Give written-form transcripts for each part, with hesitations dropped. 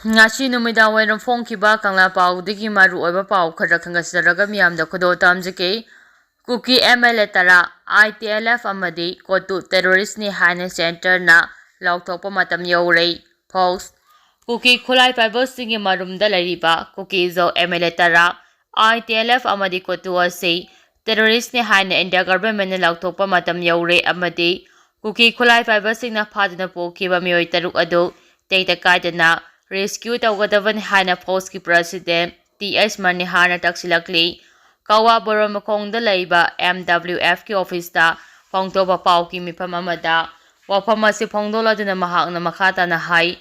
Ngasi numidang wairam phongkiba kangla paudagi maru oiba pau khara khangasaraga miyamda khudo tamjake Kuki MLA tara ITLF amadi kotu terrorist ni haina center na laukthokpa matam yaurei post Kuki khulai paibal singi marumda lariba Kuki zo MLA tara ITLF amadi kotu ase terrorist ni haina India government na laukthokpa matam yaurei amadi Kuki khulai paibal singna phaduna pokhiba miyoi taruk adu teita kaidana rescue tawgadavan haina post ki president TS Manihana taksilakli Kawa Boromakongda laiba MWF ki office da pongtoba pau ki mifam amada wafam asi pongdoladuna mahakna makhata na hai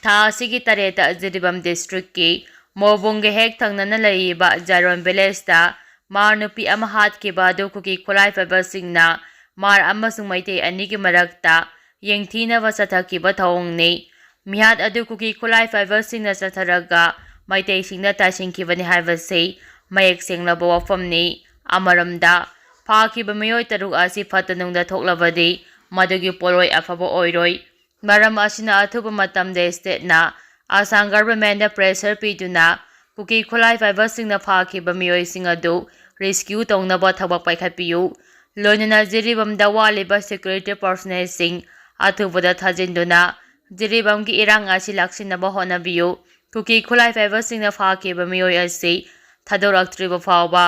tha asigi tareta Jiribam district ki Mobungge hek thangnana laiba Jaron village da mar nupi ama hatkiba adu Kuki khulai paibal singna mar amasung maitei ani ki marakta yengthinaba sathakiba thawongni mihat adu Kuki khulai paibal singna satharaga maitei singna tasingkibani haibase mayek senglaba wafamni amaramda phakiba miyoi taruk asi phatanungda thoklabadi madugi poloi afaba oiroi maram asina athuba matamde state na Assam government da pressure piduna Kuki khulai paibal singna phakiba miyoi singadu rescue tongnaba thabak paikhapiyu loinana Jiribamda waliba security personnel sing athubada thajinduna Jiribamgi irang asi laksinaba honabiyu Kuki khulai paibal singna phakiba miyoi asi Thadoractriba fauba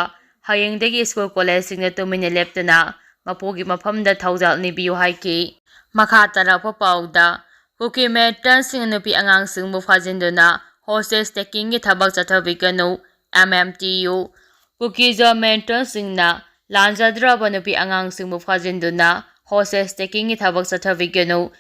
hayengdagi school college singna tumina leptana mapugi mafamda thaujal nibiyu haiki makha tarakpa pauda Kuki militant nupi angang singbu phajinduna hostage taking gi thabak chathabikanu MMTU Kuki jo militant singna lanjadraba nupi angang singbu phajinduna hostage taking gi thabak chathabikanu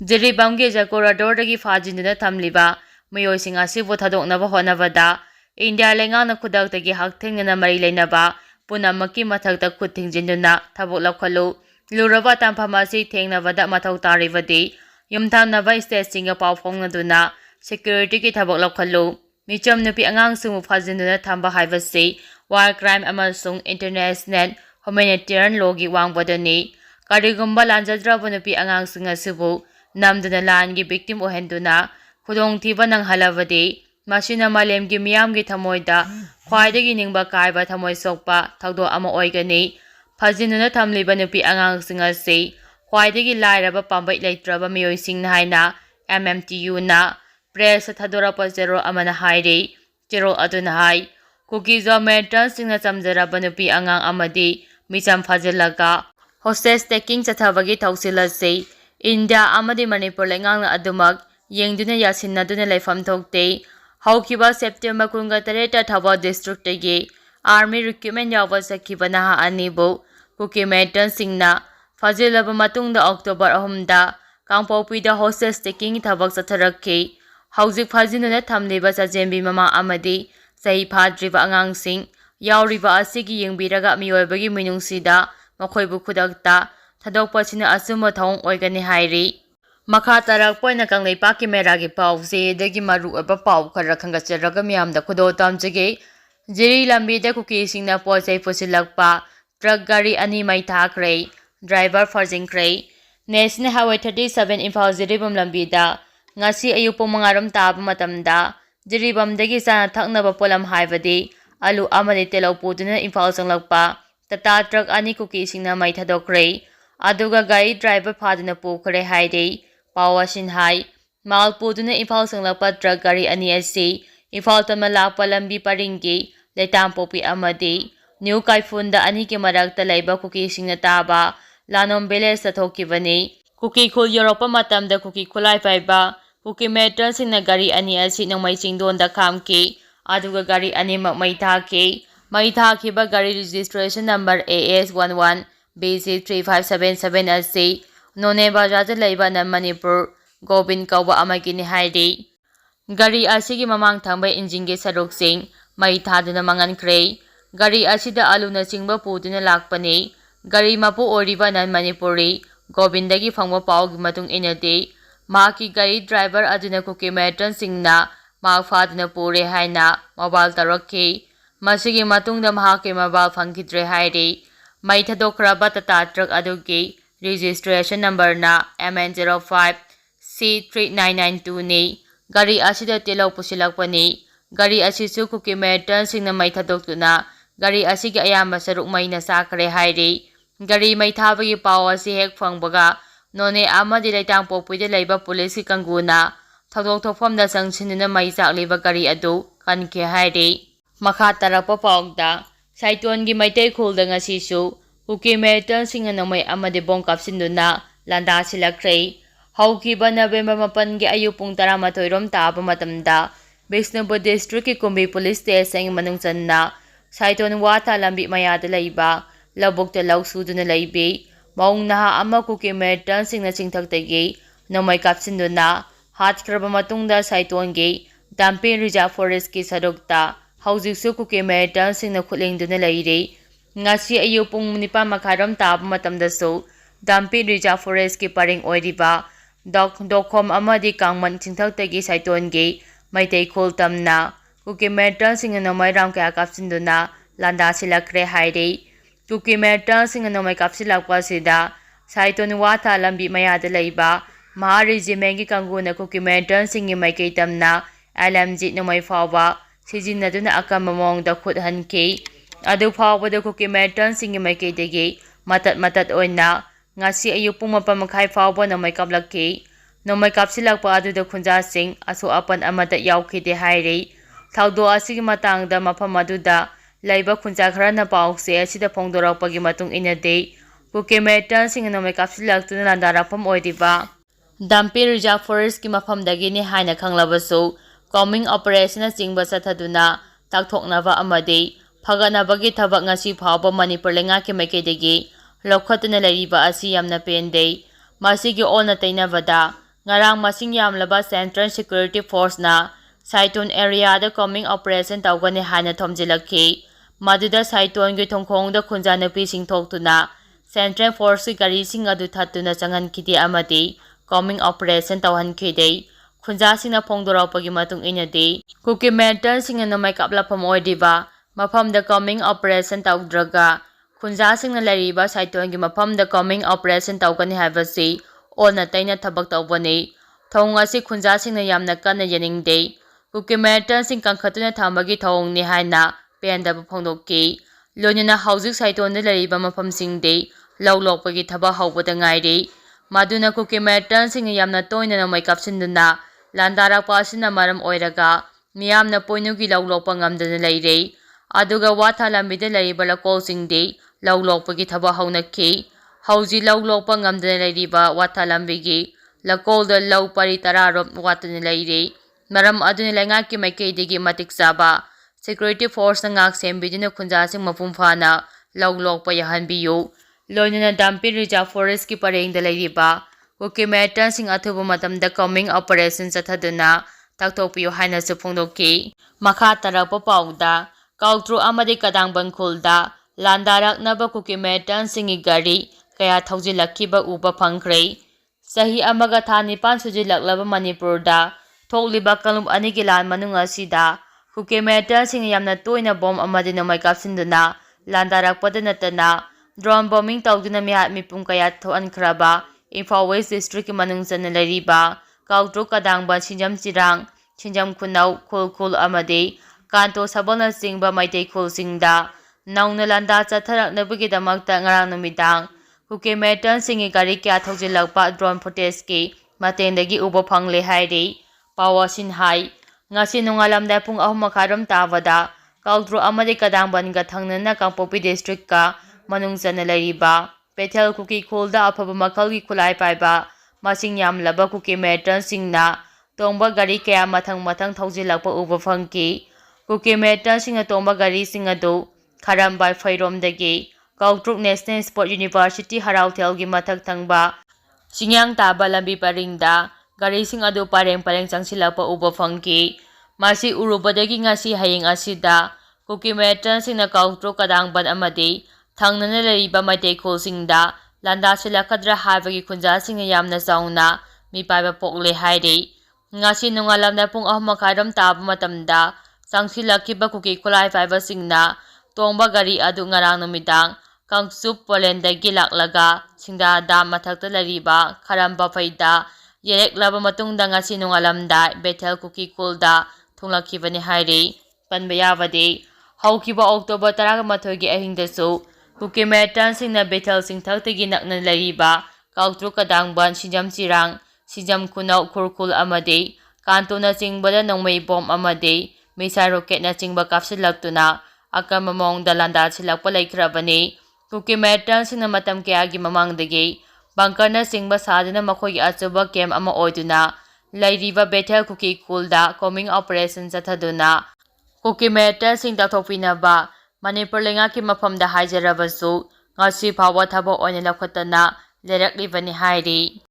Jiribamgi jakoradordagi phajinduna thamliba miyoi sing asibu thadoknaba honabada India lengana khudaktagi hakthengna mari leinaba punamaki mathakta khuthingjinduna thabok lakhalu luraba tamphamasi thengnabada mathau taribadi yumthamnaba state singa pau phongnaduna security ki thabok lakhalu micham nupi angang singmu phajinduna thamba haibasi war crime amasung international humanitarian law gi wangbadani karigumba lanjadraba nupi angang singa sibu namduna lan gi victim ohenduna khudongthiba nanghalabadi Masina malemgi miyamgi thamoida khwaidagi ningba kaiba thamoi sokpa thagdo ama oigani phajinuna thamliba nupi angang singa se khwaidagi lairaba pambai leitraba miyoi singna haina MMTU na press thadorapa zero amana haire zero aduna hai Kuki zo militant singna chamjaraba nupi angang amadi micham phajilaga hostage taking chathabagi thausilase India amadi Manipur lengangna adumak yengduna yasinnaduna leifam thokte Haukiba September kunga tareta Thaba district tagi army recruitment yawa sakhiba naha anibu Kuki militant singna fazilaba matungda October 3 da Kangpopida hostage taking thabak satharakhi hauzik phajinuna thamliba sajembi mama amadi sahi phadriba angangsing yauriba asigi yengbiraga miyoibagi minungsida makhoibu khudakta thadokpachina asuma thong oigani hairi Makha tarak poina kanglei paki meragi pau se dagi maru aba pau khara khangacharaga miyamda khudo tamjage jiri lambi da Kuki singna posai pusilakpa truck gari ani mai thakre driver phajinkhre National Highway 37 Imphal Jiribam lambi da ngasi ayupo mangaram taba matamda Jiribam dagi sana thaknaba polam haibadi alu amani telau puduna Imphal sanglakpa tata truck ani Kuki singna mai thadokre aduga gari driver phaduna pukre haide Pawasin hai malpuduna Imphal sanglapa truck gari ani asi Imphal tama lakpa lambi paringi leitampopi amadi New Kaifunda ani ki marakta laiba Kuki singna taba lanom village sathokibani Kuki khul Europa matamda Kuki khulai paiba Kuki militant singna gari ani asi nangmai chingdonda khamki aduga gari ani mai thakhiba gari registration number AS11 BC3577 asi None Bajaja laiba na Manipur Gobind kauba amagini haidi Gari asigi mamang thangbai engine ge saruksing mai thaduna mangankre gari asida aluna chingba puduna lakpani gari mapu oriba nan Manipuri Gobindagi phangba pawgi matung inade maki gari driver aduna Kuki militant singna mak phaduna pure haina mobile tarakhi masigi matungda mahake mobile phangkidre haidi mai thadokraba tata truck adugi registration number na MN05 C3992 ni gari asida tilau pusilakpani. Gari asisu Kuki militantsingna mai thadokduna gari asigi ayamba saruk maina sakre hairi. Gari mai thabagi pau asi hek phangbaga none amadi Leitangpokpuida leiba puliski kanguna thadok thokfamda changsinuna mai chakliba gari adu kankhe hairi. Makha tarakpa paukda Saitongi maitai khulda ngasisu Kuki militantsingna nomai amadi bong kapsinduna landa silakre. Haukiba November 8 gi ayu pung 12 rom taba matamda Bishnupur District ki Kumbi Police Station manung channa Saiton Watha lambi mayada leiba labukta lausuduna leibi maung naha ama Kuki militantsingna chingthaktagi nomai kapsinduna hatkraba matungda Saitongi Dampi Reserve Forest ki sadokta haujiksu Kuki militantsingna khulingduna leiri. Ngasi ayu pung 7:30 taba matamdasu Dampi Reserve Forest ki paring oiriba Dokhom amadi Kangman chingthaktagi Saitongi maitai khul tamna Kuki militantsingna nomai ram kaya kapsinduna landa silakre hairi. Kuki militantsingna nomai kapsilakpa sida Saiton Watha lambi mayada leiba Maha Regimengi kanguna Kuki militantsingi maikai tamna LMG nomai fawba sijinaduna akamba mawngda khut hankhi. Adu fawbada Kuki militantsingi maikaidagi matat oina ngasi ayu pung 4:30 fawba nomai kaplakhi. Nomai kapsilakpa aduda khunjasing asu apan amata yaukhide hairi. Thaudo asigi matangda mafam aduda leiba khunja kharana paukse asida phongdorakpagi matung inade Kuki militantsingna nomai kapsilaktuna landarakpam oiriba Dampi Reserve Forest ki mafamdagini haina khanglabasu combing operation na chingba chathaduna takthoknaba amadi phaganabagi thabak ngasi phawba Manipur lengaki maikaidagi lokhatuna leiriba asi yamna pende. Masigi ona tainabada ngarang masing yamlaba Central Security Force na Saiton area da combing operation tawgani haina thomjilakhi. Maduda Saiton gi thongkhongda khunja nupi singthoktuna Central Force ki gari sing adu thattuna changhankide amadi combing operation tawhankhide. Khunjasingna phongdorakpagi matung inade Kuki militantsingna nomai kaplapam oidiba mafamda combing operation tawdraga khunjasingna leiriba Saitongi mafamda combing operation tawgani haibasi ona taina thabak tawbani. Thong asi khunjasingna yamna kanna yaningde Kuki militantsing kangkhatuna thambagi thawngni haina pendaba phongdokki. Loinana haujik Saitonda leiriba mafamsingde lawlokpagi thaba hawbada ngairi. Maduna Kuki militantsingna yamna toina nomai kapsinduna landarakpa asina maram oiraga miyamna poinugi lawlokpa ngamdana leire. Aduga Watha lambida leiriba lakolsingde lawlokpagi thaba hawnakhi. Hauji lawlokpa ngamdana leiriba Watha lambigi lakolda law pari 10 rom watana leire. Maram aduna lengaki maikaidagi matik chaba Security Force na ngak sembiduna khunjasing mapumphana lawlokpa yahanbiyu. Loinana Dampi Reserve Forest ki parengda leiriba Kuki militantsing athuba matamda combing operation chathaduna takthokpiyu haina su phongdokki. Makha tarakpa pauda Koutruk amadi kadangband khulda landarak naba Kuki militantsingi gari kaya thaujilakiba uba phangkhre. Sahi amaga tha 9 sujilaklaba Manipurda thokliba kalum anigi lan manung asida Kuki militantsing yamna toina bom amadi nomai kapsinduna landarakpada natana drone bombing tawduna mihat mipum kaya thoankhraba Imphal West District ki manung chana leiriba Koutruk kadangband sinjam chirang sinjam khunau khul amadi kanto sabona chingba maitai khulsingda nauna landa chatharaknabagidamakta ngarang numidang Kuki militantsingi gari kya thojilakpa drone footage ki matengdagi uba phangle hairi. Pawasin hai ngasi nongalamda pung 3:30 tabada Koutruk amadi kadangbandga thangnana Kangpokpi District ka manung chana leiriba Bethel Kuki khulda afaba makhalgi khulai paiba masing yamlaba Kuki militantsingna tongba gari kaya mathang thojilakpa uba phangki. Kuki militantsingna tongba gari sing adu Kharambai Phairomdagi Koutruk National Sport University Harautelgi mathak thangba singyang taba lambi paringda gari sing adu pareng changsilakpa uba phangki. Masi urubadagi ngasi hayeng asida Kuki militantsingna Koutruk kadangband amadi thangnana leiriba maitai khulsingda landa silakadra haibagi khunjasingna yamna chauna mipaiba pokle hairi. Ngasi nongalamda pung 3:30 taba matamda changsilakiba Kuki khulai paibasingna tongba gari adu ngarang numidang Kangchup Polendagi laklaga singdada mathakta leiriba Kharamba phaida ꯌꯦꯔꯦꯛꯂꯕ ꯃꯇꯨꯡꯗ ꯉꯁꯤ ꯅꯣꯡꯉꯥꯜꯂꯝꯗꯥꯏ ꯕꯦꯊꯦꯜ ꯀꯨꯀꯤ ꯈꯨꯜꯗ ꯊꯨꯡꯂꯈꯤꯕꯅꯤ ꯍꯥꯏꯔꯤ꯫ ꯄꯟꯕ ꯌꯥꯕꯗꯤ ꯍꯧꯈꯤꯕ October 11ꯒꯤ ꯑꯍꯤꯡꯗꯁꯨ ꯀꯨꯀꯤ ꯃꯤꯂꯤꯇꯦꯟꯠꯁꯤꯡꯅ ꯕꯦꯊꯦꯜ ꯆꯤꯡꯊꯛꯇꯒꯤ ꯅꯛꯅ ꯂꯩꯔꯤꯕ ꯀꯧꯇ꯭ꯔꯨꯛ ꯀꯗꯥꯡꯕꯟ ꯁꯤꯖꯝ ꯆꯤꯔꯥꯡ ꯁꯤꯖꯝ ꯈꯨꯅꯧ ꯈꯨꯔꯈꯨꯜ ꯑꯃꯗꯤ ꯀꯥꯟꯇꯣꯅꯆꯤꯡꯕꯗ ꯅꯣꯡꯃꯩ ꯕꯣꯝ ꯑꯃꯗꯤ ꯃꯤꯁꯥꯏꯜ ꯔꯣꯀꯦꯠꯅꯆꯤꯡꯕ ꯀꯥꯞꯁꯤꯜꯂꯛꯇꯨꯅ ꯑꯀꯟꯕ ꯃꯑꯣꯡꯗ ꯂꯥꯟꯗꯥꯁꯤꯜꯂꯛꯄ ꯂꯩꯈ꯭ꯔꯕꯅꯤ꯫ ꯀꯨꯀꯤ ꯃꯤꯂꯤꯇꯦꯟꯠꯁꯤꯡꯅ ꯃꯇꯝ ꯀꯌꯥꯒꯤ ꯃꯃꯥꯡꯗꯒꯤ ꯕꯪꯀꯔꯅꯆꯤꯡꯕ ꯁꯥꯗꯨꯅ ꯃꯈꯣꯏꯒꯤ ꯑꯆꯧꯕ ꯀꯦꯝꯞ ꯑꯃ ꯑꯣꯏꯗꯨꯅ ꯂꯩꯔꯤꯕ ꯕꯦꯊꯦꯜ ꯀꯨꯀꯤ ꯈꯨꯜꯗ ꯀꯣꯝꯕꯤꯡ ꯑꯣꯄꯔꯦꯁꯟ ꯆꯠꯊꯗꯨꯅ ꯀꯨꯀꯤ ꯃꯤꯂꯤꯇꯦꯟꯠꯁꯤꯡ ꯇꯥꯟꯊꯣꯛꯄꯤꯅꯕ ꯃꯅꯤꯄꯨꯔ ꯂꯩꯉꯥꯛꯀꯤ ꯃꯐꯝꯗ ꯍꯥꯏꯖꯔꯕꯁꯨ ꯉꯁꯤ ꯐꯥꯎꯕ ꯊꯕꯛ ꯑꯣꯏꯅ ꯂꯧꯈꯠꯇꯅ ꯂꯩꯔꯛꯂꯤꯕꯅꯤ ꯍꯥꯏꯔꯤ꯫